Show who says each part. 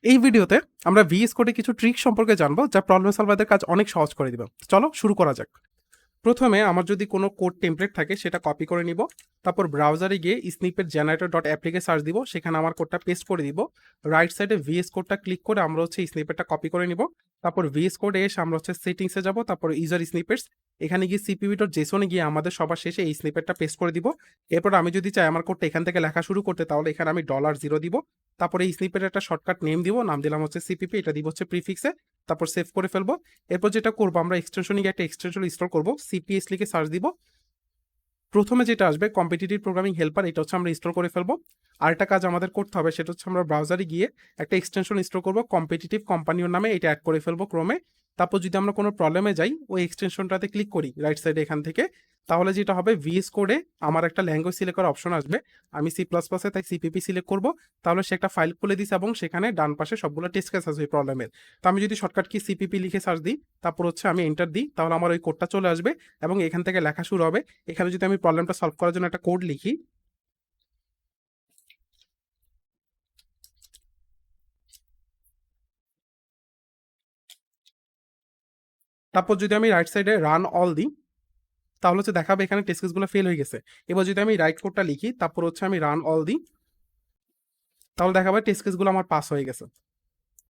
Speaker 1: এই ভিডিওতে আমরা ভিএস কোডে কিছু ট্রিক সম্পর্কে জানবো যা প্রবলেম সলভারদের কাজ অনেক সহজ করে দিবে। চলো শুরু করা যাক। প্রথমে আমার যদি কোনো কোড টেমপ্লেট থাকে সেটা কপি করে নিব। তারপর ব্রাউজারে গিয়ে স্নিপেট জেনারেটর ডট অ্যাপ্লিকে সার্চ দিব, সেখানে আমার কোডটা পেস্ট করে দিব। রাইট সাইডে ভিএস কোডটা ক্লিক করে আমরা স্নিপেটটা কপি করে নিব। তারপর ভিএস কোডে এসে আমরা সেটিংসে যাব, তারপর ইউজার স্নিপেটস, এখানে গিয়ে সিপিপি ডট জেসনে গিয়ে আমাদের সবার শেষে এই স্নিপেটটা পেস্ট করে দিব। এরপর আমি যদি চাই আমার কোডটা এখান থেকে লেখা শুরু করতে, তাহলে এখানে আমি $0 দিব। তারপরে এই স্নিপেটের একটা শর্টকাট নেম দিব, নাম দিলাম সিপিপি, এটা দিব প্রিফিক্সে। তারপর সেভ করে ফেলবো। এরপর যেটা করবো, আমরা এক্সটেনশনে গিয়ে একটা এক্সটেনশন ইনস্টল করবো, সিপিএস লিখে সার্চ দিব। প্রথমে যেটা আসবে কম্পিটিটিভ প্রোগ্রামিং হেল্পার, এটা আমরা ইনস্টল করে ফেলবো। আরেকটা কাজ আমাদের করতে হবে, সেটা আমরা ব্রাউজারে গিয়ে একটা এক্সটেনশন ইনস্টল করবো কম্পিটিটিভ কোম্পানির নামে, এটা অ্যাড করে ফেলবো ক্রোমে। তারপর যদি আমরা কোনো প্রবলেমে যাই, ওই এক্সটেনশনটাতে ক্লিক করি রাইট সাইডে এখান থেকে, তাহলে যেটা হবে ভিএস কোডে আমার একটা ল্যাঙ্গুয়েজ সিলেক্ট করার অপশন আসবে। আমি C++-এ তাই সিপিপি সিলেক্ট করবো। তাহলে সে একটা ফাইল খুলে দিছে এবং সেখানে ডান পাশে সবগুলো টেস্ট কেস আছে ওই প্রবলেমের। তো আমি যদি শর্টকাট কি সিপিপি লিখে সার্চ দিই, তারপর আমি এন্টার দিই, তাহলে আমার ওই কোডটা চলে আসবে এবং এখান থেকে লেখা শুরু হবে। এখানে যদি আমি প্রবলেমটা সলভ করার জন্য একটা কোড লিখি, তারপর যদি আমি রাইট সাইডে রান অল দিই, তাহলে দেখাবে এখানে টেস্ট কেসগুলো ফেল হয়ে গেছে। এবার যদি আমি রাইট কোডটা লিখি, তারপর আমি রান অল দিই, তাহলে দেখাবে টেস্ট কেসগুলো আমার পাস হয়ে গেছে।